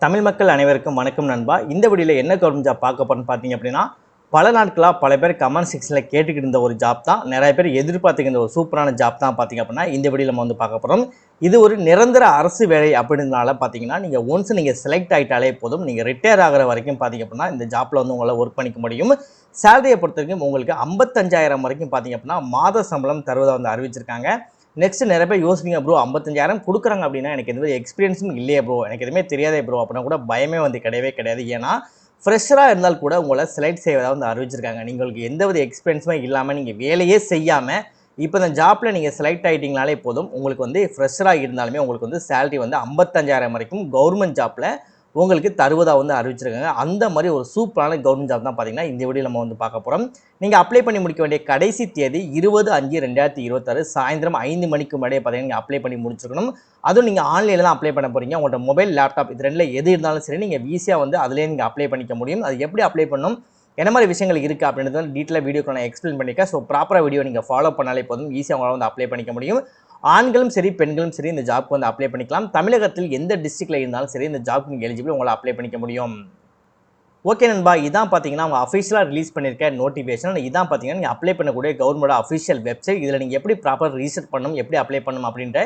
தமிழ் மக்கள் அனைவருக்கும் வணக்கம் நண்பா. இந்த வீடியோவில் என்ன கவர்மெண்ட் ஜாப் பார்க்க போகிறோம்னு பார்த்தீங்க அப்படின்னா, பல நாட்களாக பல பேர் கமெண்ட் செக்ஷனில் கேட்டுக்கிட்டு இருந்த ஒரு ஜாப் தான். நிறைய பேர் எதிர்பார்த்துக்கிற ஒரு சூப்பரான ஜாப் தான் பார்த்தீங்க அப்படின்னா இந்த வீடியோவில் நம்ம வந்து பார்க்க போகிறோம். இது ஒரு நிரந்தர அரசு வேலை அப்படின்றதுனால பார்த்தீங்கன்னா, நீங்கள் ஒன்ஸ் நீங்கள் செலக்ட் ஆகிட்டாலே போதும், நீங்கள் ரிட்டையர் ஆகிற வரைக்கும் பார்த்தீங்க அப்படின்னா இந்த ஜாப்பில் வந்து உங்களால் ஒர்க் பண்ணிக்க முடியும். சேலரியை பொறுத்த வரைக்கும் உங்களுக்கு 55,000 வரைக்கும் பார்த்தீங்க அப்படின்னா மாத சம்பளம் தருவதாக வந்து அறிவிச்சிருக்காங்க. நெக்ஸ்ட் நிறைய பேர் யோசிப்பீங்க, ப்ரோ 55,000 கொடுக்குறாங்க அப்படின்னா எனக்கு எந்த எக்ஸ்பீரியன்ஸும் இல்லையே ப்ரோ, எனக்கு எதுவுமே தெரியாதே ப்ரோ அப்படின்னா கூட பயமே வந்து கிடையவே கிடையாது. ஏன்னா ஃப்ரெஷராக இருந்தால் கூட உங்களை செலக்ட் செய்வதாக வந்து அறிவிச்சிருக்காங்க. உங்களுக்கு எந்தவித எக்ஸ்பீரியன்ஸுமே இல்லாமல் நீங்கள் வேலையே செய்யாமல் இப்போ இந்த ஜாப்பில் நீங்கள் செலக்ட் ஆகிட்டீங்கனாலே போதும், உங்களுக்கு வந்து ஃப்ரெஷராக இருந்தாலுமே உங்களுக்கு வந்து சேலரி வந்து 55,000 வரைக்கும் கவர்மெண்ட் ஜாப்பில் உங்களுக்கு தருவதாக வந்து அறிவிச்சிருக்காங்க. அந்த மாதிரி ஒரு சூப்பரான கவர்மெண்ட் ஜாப் தான் பார்த்தீங்கன்னா இந்த வீடியோ நம்ம வந்து பார்க்க போகிறோம். நீங்கள் அப்ளை பண்ணி முடிக்க வேண்டிய கடைசி தேதி 20/5/2026 சாயந்தரம் 5 மணிக்கு முன்னாடியே பார்த்தீங்கன்னா நீங்கள் அப்ளை பண்ணி முடிச்சிருக்கணும். அதுவும் நீங்கள் ஆன்லைனில் தான் அப்ளை பண்ண போகிறீங்க. உங்களோட மொபைல், லேப்டாப் இது ரெண்டில் எது இருந்தாலும் சரி நீங்கள் ஈஸியாக வந்து அதிலே நீங்கள் அப்ளை பண்ணிக்க முடியும். அது எப்படி அப்ளை பண்ணணும், என்ன மாதிரி விஷயங்கள் இருக்குது அப்படின்றத டீட்டெயிலாக வீடியோக்கு நான் எக்ஸ்பிளைன் பண்ணியிருக்கேன். ஸோ ப்ராப்பராக வீடியோ நீங்கள் ஃபாலோ பண்ணாலே போதும், ஈஸியாக உங்களால் வந்து அப்ளை பண்ணிக்க முடியும். ஆண்களும் சரி பெண்களும் சரி இந்த ஜாப்க்கு வந்து அப்ளை பண்ணிக்கலாம். தமிழகத்தில் எந்த டிஸ்ட்ரிக்டில் இருந்தாலும் சரி இந்த ஜாப்க்கு நீங்கள் எலிஜிபிள், உங்களை அப்ளை பண்ணிக்க முடியும். ஓகே நண்பா, இதான் பார்த்தீங்கன்னா அவங்க அஃபிஷியலாக ரிலீஸ் பண்ணியிருக்க நோட்டிஃபிகேஷன். இதான் பார்த்தீங்கன்னா நீங்கள் அப்ளை பண்ணக்கூடிய கவர்மெண்ட் அஃபிஷியல் வெப்சைட். இதில் நீங்கள் எப்படி ப்ராப்பர் ரிஜிஸ்டர் பண்ணணும், எப்படி அப்ளை பண்ணணும் அப்படின்ற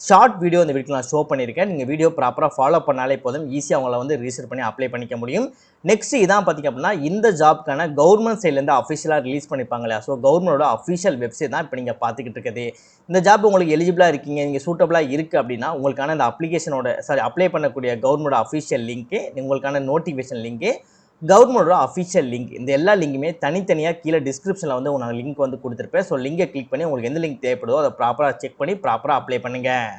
ஷார்ட் வீடியோ இந்த வீடியோவில் நான் ஷோ பண்ணியிருக்கேன். நீங்கள் வீடியோ ப்ராப்பராக ஃபாலோ பண்ணாலே போதும், ஈஸியாக அவங்கள வந்து ரிஜிஸ்டர் பண்ணி அப்ளை பண்ணிக்க முடியும். நெக்ஸ்ட் இதான் பார்த்தீங்க அப்படின்னா இந்த ஜாப்க்கான கவர்மெண்ட் சைட்லேருந்து அஃபிஷியலாக ரிலீஸ் பண்ணிப்பாங்க இல்லையா, ஸோ கவர்மெண்டோட அஃபிஷியல் வெப்சைட் தான் இப்போ நீங்கள் பார்த்துக்கிட்டு இருக்குது. இந்த ஜாப் உங்களுக்கு எலிஜிபிளாக இருக்கீங்க, நீங்கள் சூட்டபிளாக இருக்குது அப்படின்னா உங்களுக்கான இந்த அப்ளிகேஷனோட அப்ளை பண்ணக்கூடிய கவர்மெண்டோட அஃபிஷியல் லிங்க்கு, உங்களுக்கான நோட்டிஃபிகேஷன் லிங்க்கு, கவர்மெண்டோட அஃபிஷியல் லிங்க், இந்த எல்லா லிங்குமே தனித்தனியாக கீழே டிஸ்கிரிப்ஷனில் வந்து உங்களுக்கு லிங்க் வந்து கொடுத்துருப்பேன். ஸோ லிங்கை கிளிக் பண்ணி உங்களுக்கு எந்த லிங்க் தேவைப்படுதோ அதை ப்ராப்பராக செக் பண்ணி ப்ராப்பராக அப்ளை பண்ணுங்கள்.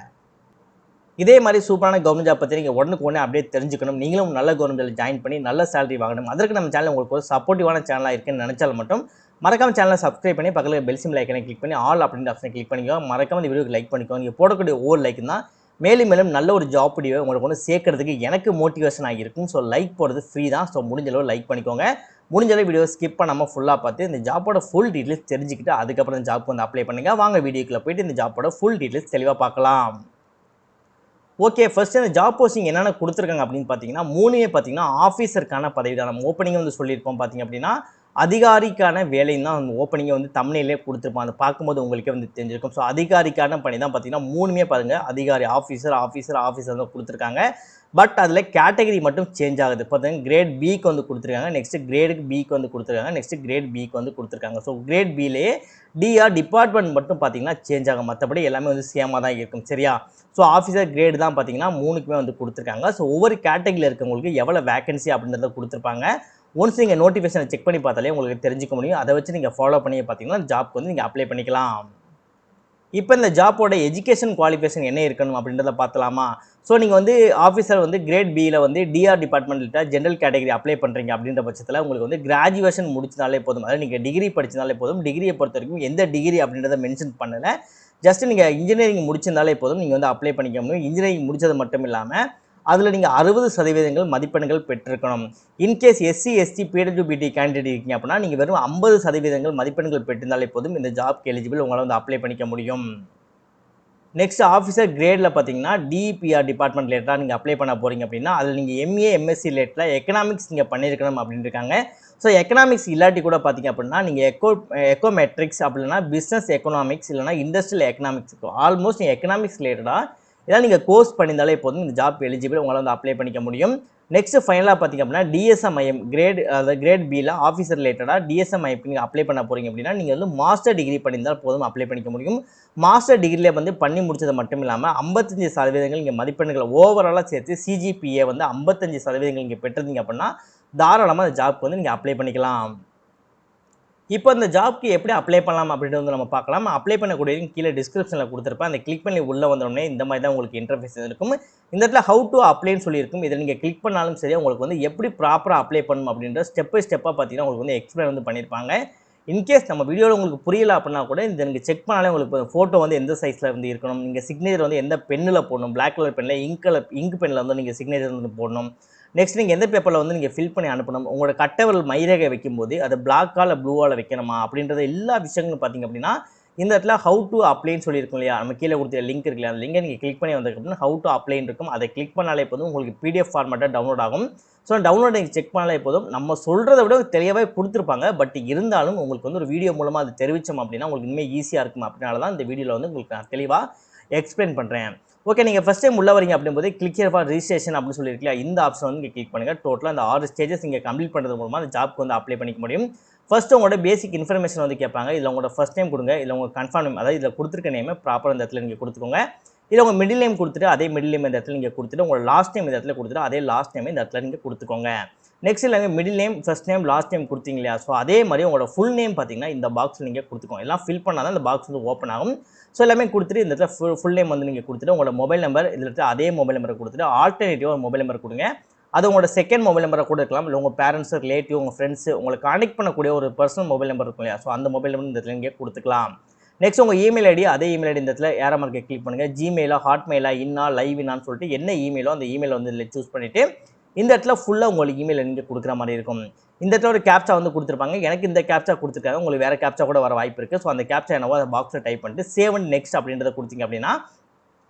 இதே மாதிரி சூப்பரான கவர்மெண்ட் ஜாப் பற்றி நீங்கள் உடனுக்கு உடனே அப்படியே தெரிஞ்சுக்கணும், நீங்களும் நல்ல கவர்மெண்ட்டில் ஜாயின் பண்ணி நல்ல சேலரி வாங்கணும். அதற்கு நம்ம சேனல் உங்களுக்கு ஒரு சப்போர்ட்டிவான சேனலாக இருக்குன்னு நினச்சாலும் மட்டும் மறக்காம சேனலை சப்ஸ்கிரைப் பண்ணி பக்கத்தில் பெல் சிம்பிள் ஐக்கனை கிளிக் பண்ணி ஆல் அப்படின்ற ஆப்ஷனை கிளிக் பண்ணிக்கோ. மறக்காம இந்த வீடியோக்கு லைக் பண்ணிக்கோ. நீங்கள் போடக்கூடிய ஒவ்வொரு லைக் தான் மேலும் மேலும் நல்ல ஒரு ஜாப் வீடியோ உங்களுக்கு வந்து சேர்க்கறதுக்கு எனக்கு மோட்டிவேஷனாக இருக்கும். ஸோ லைக் போடுறது ஃப்ரீ தான். ஸோ முடிஞ்ச அளவு லைக் பண்ணிக்கோங்க. முடிஞ்ச அளவு வீடியோ ஸ்கிப் பண்ணாமல் ஃபுல்லாக பார்த்து இந்த ஜாப்போட ஃபுல் டீட்டெயில்ஸ் தெரிஞ்சுக்கிட்டு அதுக்கப்புறம் இந்த ஜாப் வந்து அப்ளை பண்ணுங்கள். வாங்க வீடியோக்குள்ளே போயிட்டு இந்த ஜாப்போட ஃபுல் டீட்டெயில்ஸ் தெளிவாக பார்க்கலாம். ஓகே, ஃபர்ஸ்ட் இந்த ஜாப் போஸ்டிங் என்னென்ன கொடுத்துருக்காங்க அப்படின்னு பார்த்தீங்கன்னா, மூணுமே பார்த்தீங்கன்னா ஆஃபீஸருக்கான பதவி தான். நம்ம ஓப்பனிங் வந்து சொல்லியிருப்போம் பார்த்தீங்க அப்படின்னா அதிகாரிக்கான வேலைன்னு தான் ஓப்பனிங்கை வந்து தம்ப்நெயிலே கொடுத்துருப்போம். அதை பார்க்கும்போது உங்களுக்கே வந்து தெரிஞ்சிருக்கும். ஸோ அதிகாரிக்கான பணி தான் பார்த்தீங்கன்னா மூணுமே பாருங்கள், அதிகாரி ஆஃபீஸர் தான் கொடுத்துருக்காங்க. பட் அதில் கேட்டகரி மட்டும் சேஞ்ச் ஆகுது. பார்த்தீங்கன்னா கிரேட் பிக்கு வந்து கொடுத்துருக்காங்க, நெக்ஸ்ட் கிரேடுக்கு பிக்கு வந்து கொடுத்துருக்காங்க, நெக்ஸ்ட் கிரேட் பிக்கு வந்து கொடுத்துருக்காங்க. ஸோ கிரேட் பிலேயே டிஆர் டிபார்ட்மெண்ட் மட்டும் பார்த்தீங்கன்னா சேஞ்ச் ஆகும், மற்றபடி எல்லாமே வந்து சேமாக தான் இருக்கும். சரியா? ஸோ ஆஃபீஸர் கிரேடு தான் பார்த்தீங்கன்னா மூணுக்குமே வந்து கொடுத்துருக்காங்க. ஸோ ஒவ்வொரு கேட்டகரியில் இருக்கவங்களுக்கு எவ்வளோ வேகன்சி அப்படின்றத கொடுத்துருப்பாங்க. ஒன்ஸ் நீங்கள் நோட்டிஃபிகேஷனை செக் பண்ணி பார்த்தாலே உங்களுக்கு தெரிஞ்சுக்க முடியும். அதை வச்சு நீங்கள் ஃபாலோ பண்ணி பார்த்தீங்கன்னா ஜாப்க்கு வந்து நீங்கள் அப்ளை பண்ணிக்கலாம். இப்போ இந்த ஜாப்போட எஜுகேஷன் குவாலிஃபிகேஷன் என்ன இருக்கணும் அப்படின்றத பார்த்தலாமா? ஸோ நீங்கள் வந்து ஆஃபீஸர் வந்து கிரேட் பியில் வந்து டிஆர் டிபார்ட்மெண்ட்டில் ஜென்ரல் கேட்டகரி அப்ளை பண்ணுறீங்க அப்படின்ற பட்சத்தில் உங்களுக்கு வந்து கிராஜுவேஷன் முடிச்சதாலே போதும், அதாவது நீங்கள் டிகிரி படிச்சதாலே போதும். டிகிரியை பொறுத்த வரைக்கும் எந்த டிகிரி அப்படின்றத மென்ஷன் பண்ணலை, ஜஸ்ட் நீங்கள் இன்ஜினியரிங் முடிச்சிருந்தாலே போதும், நீங்கள் வந்து அப்ளை பண்ணிக்க முடியும். இன்ஜினியரிங் முடித்தது மட்டும் இல்லாமல் அதில் நீங்கள் 60% மதிப்பெண்கள் பெற்றிருக்கணும். In case SC ST PWBD candidate இருக்கீங்க அப்படின்னா நீங்கள் வெறும் 50% மதிப்பெண்கள் பெற்றிருந்தாலே போதும் இந்த ஜாப்க்கு எலிஜிபிள், உங்களால் வந்து அப்ளை பண்ணிக்க முடியும். நெக்ஸ்ட் ஆஃபீஸர் கிரேடில் பார்த்தீங்கன்னா டிபிஆர் டிபார்ட்மெண்ட் ரிலேட்டடாக நீங்கள் அப்ளை பண்ண போகிறீங்க அப்படின்னா அதில் நீங்கள் எம்ஏ எம்எஸ்சி ரிலேட்டடாக எக்கனாமிக்ஸ் நீங்கள் பண்ணியிருக்கணும் அப்படின்னு இருக்காங்க. ஸோ எக்கனாமிக்ஸ் இல்லாட்டி கூட பார்த்தீங்க அப்படின்னா நீங்கள் எக்கோமெட்ரிக்ஸ் அப்படின்னா பிஸ்னஸ் எக்கனாமிக்ஸ் இல்லைனா இண்டஸ்ட்ரியல் எக்கனாமிக்ஸ், ஆல்மோஸ்ட் நீங்கள் எக்கனாமிக்ஸ் ரிலேட்டடாக இதெல்லாம் நீங்கள் கோர்ஸ் பண்ணியிருந்தாலே போதும் இந்த ஜாப் எலிஜிபிள், உங்களால் வந்து அப்ளை பண்ணிக்க முடியும். நெக்ஸ்ட் ஃபைனலாக பார்த்தீங்க அப்படின்னா டிஎஸ்எம்ஐஎம் கிரேட், அதாவது கிரேட் பியில் ஆஃபீஸர் ரிலேட்டடாக டிஎஸ்எம்ஐஎம் நீங்கள் அப்ளை பண்ண போகிறீங்க அப்படின்னா நீங்கள் வந்து மாஸ்டர் டிகிரி பண்ணியிருந்தால் போதும் அப்ளை பண்ணிக்க முடியும். மாஸ்டர் டிகிரியில் வந்து பண்ணி முடிச்சது மட்டும் இல்லாமல் 55% இங்கே மதிப்பெண்கள் ஓவராலாக சேர்த்து சிஜிபிஏ வந்து 55% இங்கே பெற்றிருந்தீங்க அப்படின்னா தாராளமாக அந்த ஜாப்க்கு வந்து நீங்கள் அப்ளை பண்ணிக்கலாம். இப்போ இந்த ஜாப்க்கு எப்படி அப்ளை பண்ணலாம் அப்படின்றது வந்து நம்ம பார்க்கலாம். அப்ளை பண்ணக்கூடிய கீழே டிஸ்கிரிப்ஷனில் கொடுத்துருப்பேன், அந்த கிளிக் பண்ணி உள்ளே வந்தோடனே இந்த மாதிரி தான் உங்களுக்கு இன்டர்ஃபேஸ் இருக்கும். இந்த இடத்துல ஹவு டு அப்ளைன்னு சொல்லியிருக்கும். இதை நீங்கள் கிளிக் பண்ணாலும் சரி உங்களுக்கு வந்து எப்படி ப்ராப்பராக அப்ளை பண்ணணும் அப்படின்ற ஸ்டெப் பை ஸ்டெப்பாக பார்த்தீங்கன்னா உங்களுக்கு வந்து எக்ஸ்பிளைன் வந்து பண்ணியிருப்பாங்க. இன்கேஸ் நம்ம வீடியோவில் உங்களுக்கு புரியல அப்படின்னா கூட இந்த நீங்கள் செக் பண்ணாலே உங்களுக்கு ஃபோட்டோ வந்து எந்த சைஸில் வந்து இருக்கணும், நீங்கள் சிக்னேச்சர் வந்து எந்த பெண்ணில் போடணும், பிளாக் கலர் பெண்ணில் இங்க் பெண்ணில் வந்து நீங்கள் சிக்னேச்சர் வந்து போடணும். நெக்ஸ்ட் நீங்கள் எந்த பேப்பரில் வந்து நீங்கள் ஃபில் பண்ணி அனுப்பணும், உங்களோட கட்டவரல் மைரேகை வைக்கும்போது அது பிளாக்காக இல்லை ப்ளூவால் வைக்கணுமா அப்படின்றத எல்லா விஷயங்களும் பார்த்தீங்க அப்படின்னா இந்த இடத்துல ஹவு டு அப்ளைன்னு சொல்லியிருக்கும் இல்லையா, நம்ம கீழே கொடுத்த லிங்க் இருக்கு இல்லையா, அந்த லிங்கை நீங்கள் கிளிக் பண்ணி வந்ததுக்கப்புறம் ஹவு டு அப்ளைன்னு இருக்கும். அதை கிளிக் பண்ணாலே போதும் உங்களுக்கு பிடிஎஃப் ஃபார்மேட்டாக டவுன்லோட் ஆகும். ஸோ டவுன்லோட் நீங்கள் செக் பண்ணாலே போதும். நம்ம சொல்கிறத விட தெளிவாகவே கொடுத்துருப்பாங்க. பட் இருந்தாலும் உங்களுக்கு வந்து ஒரு வீடியோ மூலமாக அது தெரிவித்தோம் அப்படின்னா உங்களுக்கு இனிமேல் ஈஸியாக இருக்கும். அப்படினால தான் இந்த வீடியோவில் வந்து உங்களுக்கு நான் தெளிவாக எக்ஸ்பிளைன் பண்ணுறேன். ஓகே, நீங்கள் ஃபஸ்ட் டைம் உள்ள வரீங்க அப்படிங்கும்போது கிளிக் ஹியர் ஃபார் ரிஜிஸ்ட்ரேஷன் அப்படின்னு சொல்லியிருக்கீங்க. இந்த ஆப்ஷன் வந்து நீங்கள் கிளிக் பண்ணுங்கள். டோட்டலாக அந்த 6 ஸ்டேஜஸ் நீங்கள் கம்ப்ளீட் பண்ணுறது மூலமாக அந்த ஜாப்க்கு வந்து அப்ளை பண்ணிக்க முடியும். ஃபர்ஸ்ட் உங்களோட பேசிக் இன்ஃபர்மேஷன் வந்து கேட்பாங்க. இதில் உங்களோட ஃபர்ஸ்ட் நேம் கொடுங்க, இல்லை உங்கள் கன்ஃபார்ம் நேம், அதாவது இதில் கொடுத்துருக்க நேமை ப்ராப்பராக இந்த இடத்துல நீங்கள் கொடுத்துக்கோங்க. இல்லை உங்கள் மிடில் நேம் கொடுத்துட்டு அதே மிடில் நேம் இந்த இடத்துல நீங்கள் கொடுத்துட்டு உங்களோட லாஸ்ட் நேம் இந்த இடத்துல கொடுத்துட்டு அதே லாஸ்ட் நேம் இந்த இடத்துல நீங்கள் கொடுத்துக்கோங்க. நெக்ஸ்ட் இல்லைங்க middle name first name last name கொடுத்தீங்க இல்லையா, ஸோ அதே மாதிரி உங்களோட ஃபுல் நேம் பார்த்தீங்கன்னா இந்த பாக்ஸில் நீங்கள் கொடுத்துக்கோங்க. எல்லாம் ஃபில் பண்ணால் தான் இந்த பாக்ஸ் வந்து ஓப்பன் ஆகும். ஸோ எல்லாமே கொடுத்துட்டு இந்த இடத்துல ஃபுல் நேம் வந்து நீங்கள் கொடுத்துட்டு உங்களோட மொபைல் நம்பர் இதில் இடத்துல அதே மொபைல் நம்பரை கொடுத்துட்டு ஆல்டர்னேட்டிவாக ஒரு மொபைல் நம்பர் கொடுங்க. அது உங்களோட செகண்ட் மொபைல் நம்பரை கூட இருக்கலாம், இல்லை உங்கள் பேரண்ட்ஸ், ரிலேட்டிவ், உங்கள் ஃப்ரெண்ட்ஸ் உங்களை கான்டெக்ட் பண்ணக்கூடிய ஒரு பர்சனல் மொபைல் நம்பர் இருக்கும் இல்லையா, ஸோ அந்த மொபைல் நம்பர் இந்த இடத்துல நீங்கள் கொடுத்துக்கலாம். நெக்ஸ்ட் உங்கள் இமெயில் ஐடி, அதே இமெயில் ஐடி இந்த இடத்துல ஏரோ மார்க்கை கிளிக் பண்ணுங்கள். ஜிமெயிலா, ஹாட்மெயிலா, இன்னா, லைவ் இன்னான்னு சொல்லிட்டு என்ன இமெயிலோ அந்த இமெயில் வந்து இதில் சூஸ் பண்ணிவிட்டு இந்த இடத்துல ஃபுல்லாக உங்களுக்கு இமெயில் நீங்கள் கொடுக்குற மாதிரி இருக்கும். இந்த இடத்துல ஒரு கேப்சா வந்து கொடுத்துருப்பாங்க. எனக்கு இந்த கேப்சா கொடுத்துருக்காங்க, உங்களுக்கு வேறு கேப்சா கூட வர வாய்ப்பு இருக்குது. ஸோ அந்த கேப்சா என்னவோ அந்த பாக்ஸில் டைப் பண்ணிட்டு சேவ் அண்ட் நெக்ஸ்ட் அப்படின்றத கொடுத்தீங்க அப்படின்னா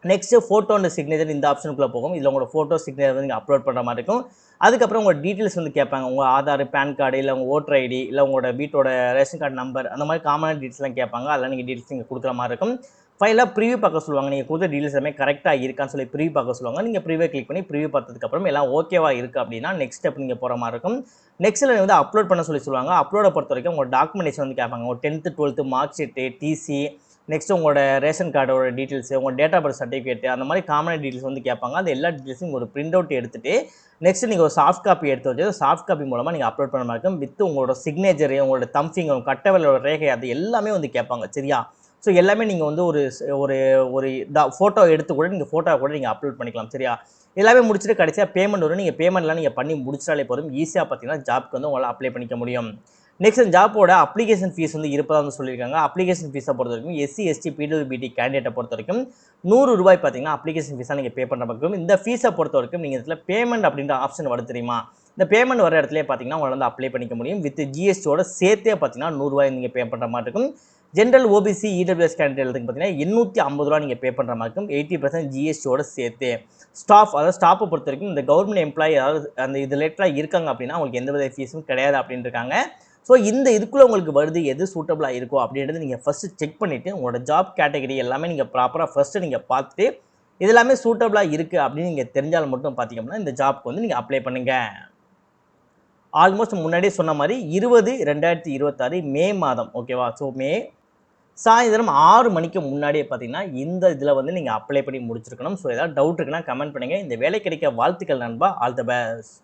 நெக்ஸ்ட்டு ஃபோட்டோ அண்ட் சிக்னேச்சர் இந்த ஆப்ஷனுக்குள்ளே போகும். இதில் உங்களோட ஃபோட்டோ சிக்னேச்சர் வந்து நீங்கள் அப்லோட் பண்ணுற மாதிரி இருக்கும். அதுக்கப்புறம் உங்கள் டீட்டெயில்ஸ் வந்து கேட்பாங்க. உங்கள் ஆதார், பேன் கார்டு, இல்லை உங்கள் ஓட்டர் ஐடி, இல்லை உங்களோட வீட்டோட ரேஷன் கார்டு நம்பர், அந்த மாதிரி காமனான டீட்டெயில்ஸ்லாம் கேட்பாங்க. அதெல்லாம் நீங்கள் டீட்டெயில்ஸ் நீங்கள் கொடுக்குற மாதிரி இருக்கும். ஃபைனலாக ப்ரிவியூ பார்க்க சொல்லுவாங்க. நீங்கள் கொடுத்த டீட்டெயில்ஸ் எல்லாமே கரெக்டாக இருக்கான்னு சொல்லி ப்ரிவியூ பார்க்க சொல்லுவாங்க. நீங்கள் ப்ரிவியூ கிளிக் பண்ணி ப்ரிவியூ பார்த்ததுக்கப்புறம் எல்லாம் ஓகேவா இருக்குது அப்படின்னா நெக்ஸ்ட் ஸ்டெப் நீங்கள் போகிற மாதிரி இருக்கும். நெக்ஸ்ட்டில் வந்து அப்லோட் பண்ண சொல்லி சொல்லுவாங்க. அப்லோடை பொறுத்த வரைக்கும் உங்கள் டாக்குமெண்டேஷன் வந்து கேட்பாங்க. உங்கள் 10th 12th mark sheet, TC, next உங்களோட ரேஷன் கார்டோட டீட்டெயில்ஸ், உங்கள் டேட் ஆஃப் பர்த் சர்டிஃபிகேட், அந்த மாதிரி காமன் டீட்டெயில்ஸ் வந்து கேட்பாங்க. அந்த எல்லா டீட்டெயில்ஸும் ஒரு பிரிண்ட் அவுட் எடுத்துட்டு நெக்ஸ்ட் நீங்கள் ஒரு சாஃப்ட் காப்பி எடுத்து வச்சு சாஃப்ட் காப்பி மூலமாக நீங்கள் அப்லோட் பண்ண மாதிரி இருக்கும். வித் உங்களோட சிக்னேச்சர், உங்களோட தம்பிங், உங்கள் கட்டவிரலோட ரேகை, அது எல்லாமே வந்து கேட்பாங்க. சரியா? ஸோ எல்லாமே நீங்கள் வந்து ஒரு ஒரு ஃபோட்டோ எடுத்து கூட நீங்கள் ஃபோட்டோ கூட நீங்கள் அப்லோட் பண்ணிக்கலாம். சரியா? எல்லாமே முடிச்சுட்டு கடைசியாக பேமெண்ட் வரும். நீங்கள் பேமெண்ட்லாம் நீங்கள் பண்ணி முடிச்சாலே போதும். ஈஸியாக பார்த்தீங்கன்னா ஜாப்க்கு வந்து உங்களால் அப்ளை பண்ணிக்க முடியும். நெக்ஸ்ட் ஜாப்போட அப்ளிகேஷன் ஃபீஸ் வந்து இருப்பதாக வந்து சொல்லியிருக்காங்க. அப்ளிகேஷன் ஃபீஸை பொறுத்த வரைக்கும் எஸ்சி, எஸ்டி, பிடபிள்யூபிடி கேண்டிடேட்டை பொறுத்த வரைக்கும் ₹100 பார்த்தீங்கன்னா அப்ளிகேஷன் ஃபீஸாக நீங்கள் பே பண்ணுற மாதிரி. இந்த ஃபீஸை பொறுத்த வரைக்கும் நீங்கள் இதில் பேமெண்ட் அப்படின்ற ஆப்ஷன் வருது தெரியுமா, இந்த பேமெண்ட் வர இடத்துல பார்த்தீங்கன்னா உங்களால் வந்து அப்ளை பண்ணிக்க முடியும். வித் ஜிஎஸ்டியோட சேர்த்தே பார்த்தீங்கன்னா ₹100 நீங்கள் பே பண்ணுற மாதிரி இருக்கும். ஜென்ரல், ஓபிசி, இடபிள்யூஎஸ் கேண்டிடேட்டுக்கு பார்த்தீங்கன்னா ₹850 நீங்கள் பே பண்ணுற மாதிரி இருக்கும். 80% ஜிஎஸ்டியோட சேர்த்து. ஸ்டாஃப், அதாவது ஸ்டாஃபை பொறுத்த வரைக்கும் இந்த கவர்மெண்ட் எம்ப்ளாயி அதாவது அந்த இது ரிலேட்டடாக இருக்காங்க அப்படின்னா உங்களுக்கு எந்த வித ஃபீஸும் கிடையாது அப்படின்னு இருக்காங்க. ஸோ இந்த இதுக்குள்ளே உங்களுக்கு வருது எது சூட்டபிளாக இருக்கும் அப்படின்றது நீங்கள் ஃபஸ்ட்டு செக் பண்ணிவிட்டு உங்களோட ஜாப் கேட்டகரி எல்லாமே நீங்கள் ப்ராப்பராக ஃபஸ்ட்டு நீங்கள் பார்த்துட்டு இது எல்லாமே சூட்டபிளாக இருக்குது அப்படின்னு நீங்கள் தெரிஞ்சால் மட்டும் பார்த்தீங்க அப்படின்னா இந்த ஜாப்க்கு வந்து நீங்கள் அப்ளை பண்ணுங்கள். ஆல்மோஸ்ட் முன்னாடியே சொன்ன மாதிரி 20/2026 மே மாதம், ஓகேவா? ஸோ மே சாயந்தரம் 6 மணிக்கு முன்னாடியே பார்த்தீங்கன்னா இந்த இதில் வந்து நீங்கள் அப்ளை பண்ணி முடிச்சிருக்கணும். ஸோ ஏதாவது டவுட் இருக்குன்னா கமெண்ட் பண்ணுங்கள். இந்த வேலை கிடைக்க வாழ்த்துக்கள் நண்பா. All the best.